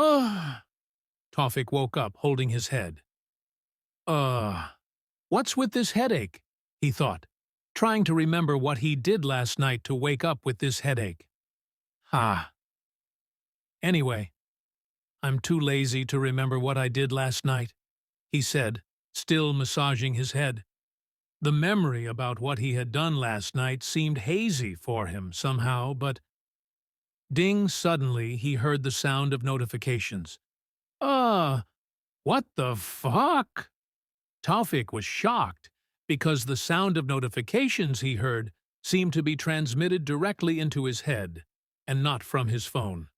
Ugh! Taufik woke up, holding his head. Ugh! What's with this headache? He thought, trying to remember what he did last night to wake up with this headache. Ha! Anyway, I'm too lazy to remember what I did last night, he said, still massaging his head. The memory about what he had done last night seemed hazy for him somehow, but… Ding! Suddenly he heard the sound of notifications. What the fuck? Taufik was shocked because the sound of notifications he heard seemed to be transmitted directly into his head and not from his phone.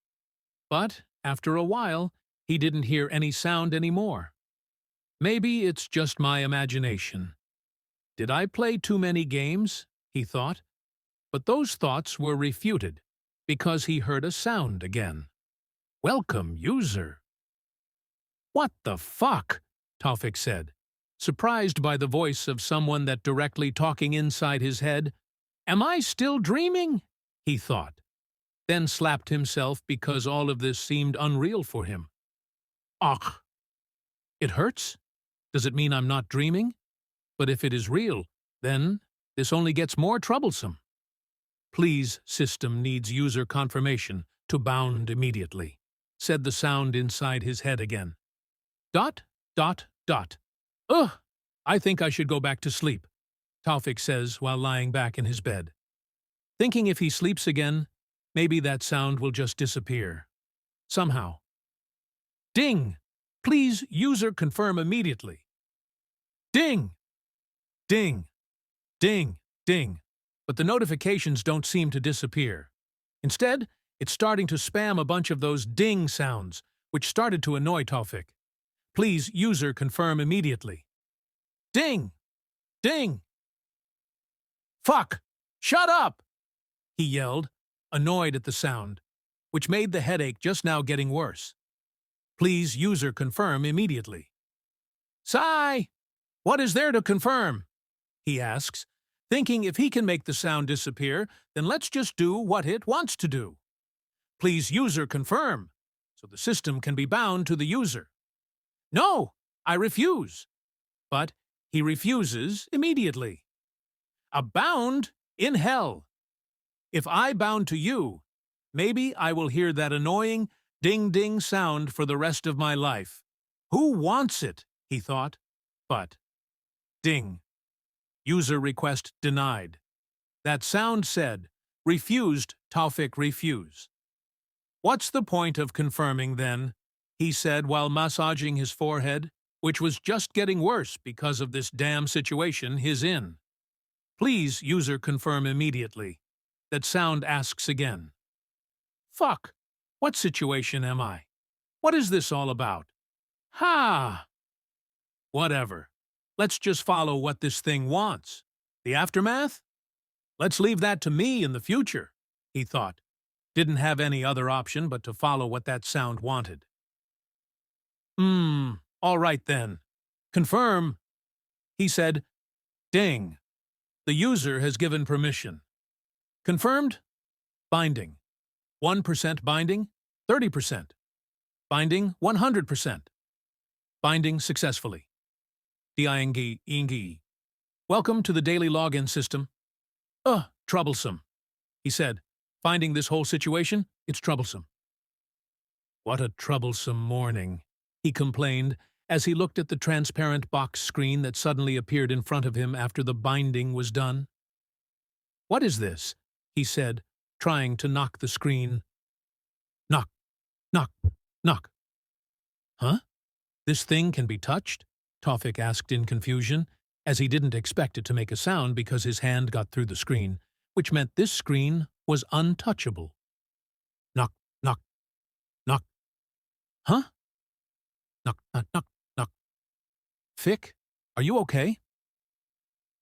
But after a while, he didn't hear any sound anymore. Maybe it's just my imagination. Did I play too many games? He thought. But those thoughts were refuted because he heard a sound again. Welcome, user. What the fuck? Taufik said, surprised by the voice of someone that directly talking inside his head. Am I still dreaming? He thought, then slapped himself because all of this seemed unreal for him. Ugh! It hurts? Does it mean I'm not dreaming? But if it is real, then this only gets more troublesome. Please, system needs user confirmation to bound immediately, said the sound inside his head again. ... Ugh! I think I should go back to sleep, Taufik says while lying back in his bed. Thinking if he sleeps again, maybe that sound will just disappear. Somehow. Ding! Please, user confirm immediately. Ding! Ding! Ding! Ding! But the notifications don't seem to disappear. Instead, it's starting to spam a bunch of those ding sounds, which started to annoy Taufik. Please, user confirm immediately. Ding! Ding! Fuck! Shut up! He yelled, annoyed at the sound, which made the headache just now getting worse. Please, user confirm immediately. Sigh! What is there to confirm? He asks, thinking if he can make the sound disappear, then let's just do what it wants to do. Please, user confirm, so the system can be bound to the user. No, I refuse. But he refuses immediately. A bound in hell. If I bound to you, maybe I will hear that annoying ding-ding sound for the rest of my life. Who wants it? He thought. But ding. User request denied. That sound said, refused Taufik refuse. What's the point of confirming then? He said while massaging his forehead, which was just getting worse because of this damn situation he's in. Please, user confirm immediately. That sound asks again. Fuck! What situation am I? What is this all about? Ha! Whatever. Let's just follow what this thing wants. The aftermath? Let's leave that to me in the future, he thought. Didn't have any other option but to follow what that sound wanted. All right then. Confirm. He said, ding. The user has given permission. Confirmed? Binding. 1% binding, 30%. Binding, 100%. Binding successfully. Ding. Welcome to the daily login system. Troublesome, he said. Finding this whole situation, it's troublesome. What a troublesome morning, he complained as he looked at the transparent box screen that suddenly appeared in front of him after the binding was done. What is this? He said, trying to knock the screen. Knock, knock, knock. Huh? This thing can be touched? Taufik asked in confusion, as he didn't expect it to make a sound because his hand got through the screen, which meant this screen was untouchable. Knock, knock, knock. Huh? Knock, knock, knock, knock. Fik, are you okay?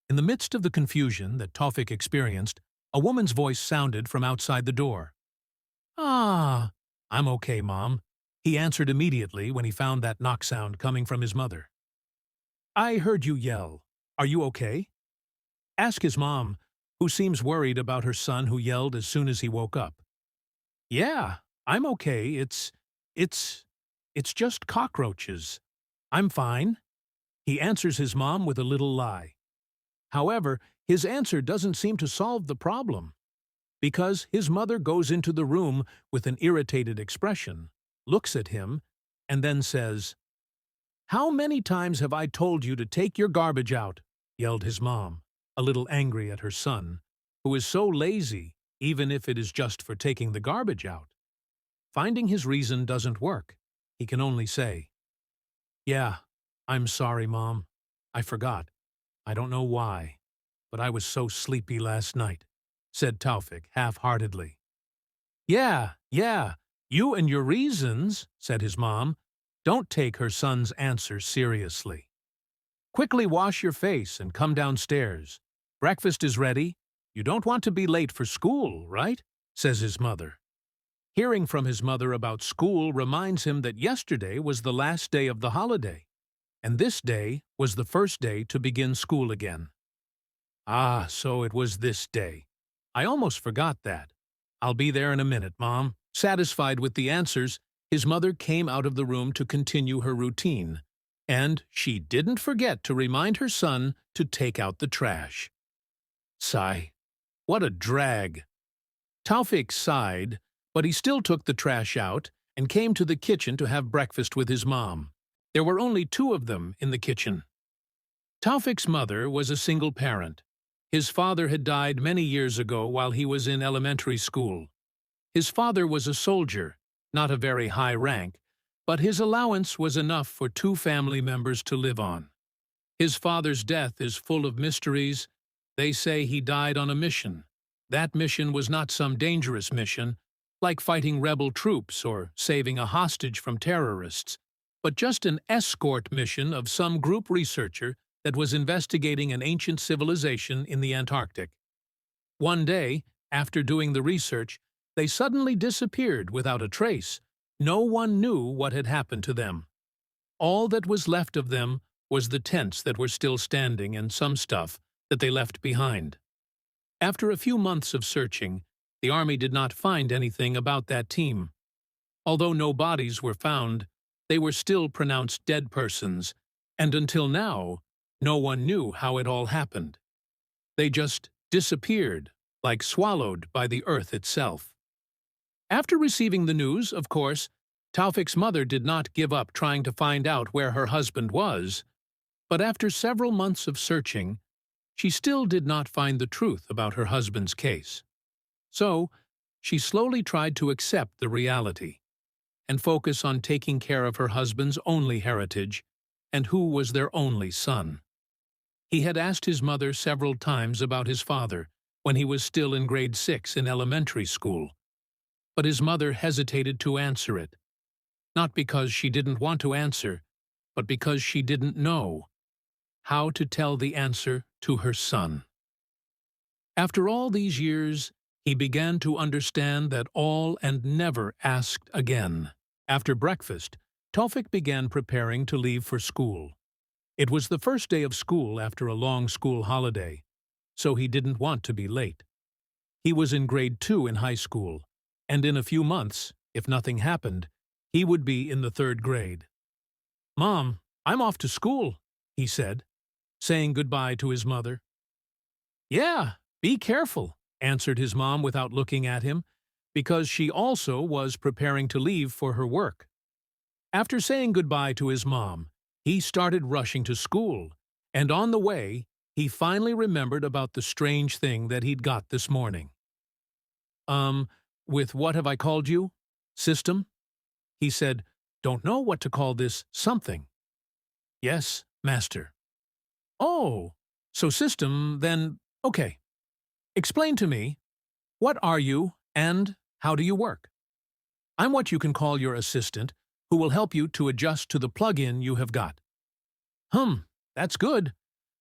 In the midst of the confusion that Taufik experienced, a woman's voice sounded from outside the door. Ah, I'm okay, Mom, he answered immediately when he found that knock sound coming from his mother. I heard you yell. Are you okay? Ask his mom, who seems worried about her son who yelled as soon as he woke up. Yeah, I'm okay. It's It's just cockroaches. I'm fine. He answers his mom with a little lie. However, his answer doesn't seem to solve the problem, because his mother goes into the room with an irritated expression, looks at him, and then says, "How many times have I told you to take your garbage out?" yelled his mom, a little angry at her son, who is so lazy, even if it is just for taking the garbage out. Finding his reason doesn't work. He can only say, "Yeah, I'm sorry, Mom. I forgot. I don't know why, but I was so sleepy last night," said Taufik half-heartedly. Yeah, you and your reasons," said his mom. Don't take her son's answer seriously. "Quickly wash your face and come downstairs. Breakfast is ready. You don't want to be late for school, right?" says his mother. Hearing from his mother about school reminds him that yesterday was the last day of the holiday, and this day was the first day to begin school again. "Ah, so it was this day. I almost forgot that. I'll be there in a minute, Mom." Satisfied with the answers, his mother came out of the room to continue her routine, and she didn't forget to remind her son to take out the trash. Sigh. What a drag. Taufik sighed, but he still took the trash out and came to the kitchen to have breakfast with his mom. There were only two of them in the kitchen. Taufik's mother was a single parent. His father had died many years ago while he was in elementary school. His father was a soldier, not a very high rank, but his allowance was enough for two family members to live on. His father's death is full of mysteries. They say he died on a mission. That mission was not some dangerous mission, like fighting rebel troops or saving a hostage from terrorists, but just an escort mission of some group researcher that was investigating an ancient civilization in the Antarctic. One day, after doing the research, they suddenly disappeared without a trace. No one knew what had happened to them. All that was left of them was the tents that were still standing and some stuff that they left behind. After a few months of searching, the army did not find anything about that team. Although no bodies were found, they were still pronounced dead persons, and until now, no one knew how it all happened. They just disappeared, like swallowed by the earth itself. After receiving the news, of course, Taufik's mother did not give up trying to find out where her husband was, but after several months of searching, she still did not find the truth about her husband's case. So, she slowly tried to accept the reality and focus on taking care of her husband's only heritage and who was their only son. He had asked his mother several times about his father when he was still in grade 6 in elementary school, but his mother hesitated to answer it, not because she didn't want to answer, but because she didn't know how to tell the answer to her son. After all these years, he began to understand that all and never asked again. After breakfast, Taufik began preparing to leave for school. It was the first day of school after a long school holiday, so he didn't want to be late. He was in grade 2 in high school, and in a few months, if nothing happened, he would be in the 3rd grade. "Mom, I'm off to school," he said, saying goodbye to his mother. "Yeah, be careful," answered his mom without looking at him, because she also was preparing to leave for her work. After saying goodbye to his mom, he started rushing to school, and on the way, he finally remembered about the strange thing that he'd got this morning. With what have I called you? System?" He said, "Don't know what to call this something." "Yes, master." "Oh, so system, then, okay. Explain to me, what are you and how do you work?" "I'm what you can call your assistant, who will help you to adjust to the plug-in you have got." That's good.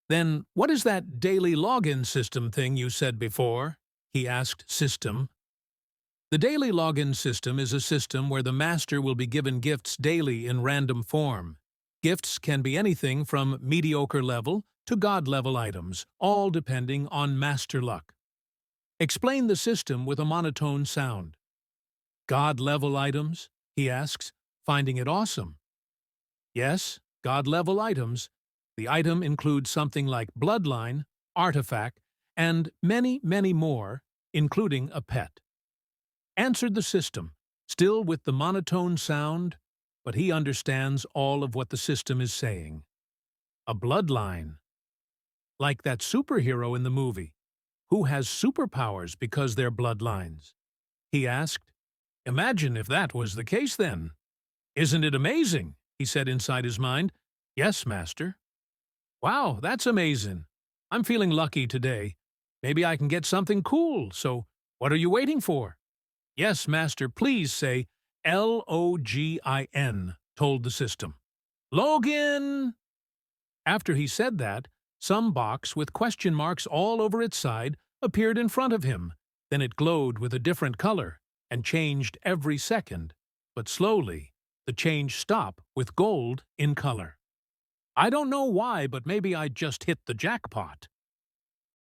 Then what is that daily login system thing you said before?" he asked System. The daily login system is a system where the master will be given gifts daily in random form. Gifts can be anything from mediocre level to god level items, all depending on master luck. Explain the system with a monotone sound. "God level items?" he asks, finding it awesome. Yes, God-level items. The item includes something like bloodline, artifact, and many, many more, including a pet. Answered the system, still with the monotone sound, but he understands all of what the system is saying. A bloodline. Like that superhero in the movie, who has superpowers because they're bloodlines. He asked, "Imagine if that was the case then." "Isn't it amazing?" he said inside his mind. "Yes, master." "Wow, that's amazing. I'm feeling lucky today. Maybe I can get something cool, so what are you waiting for?" "Yes, master, please say Login, told the system. "Login!" After he said that, some box with question marks all over its side appeared in front of him. Then it glowed with a different color and changed every second, but slowly the change stopped with gold in color. "I don't know why, but maybe I just hit the jackpot."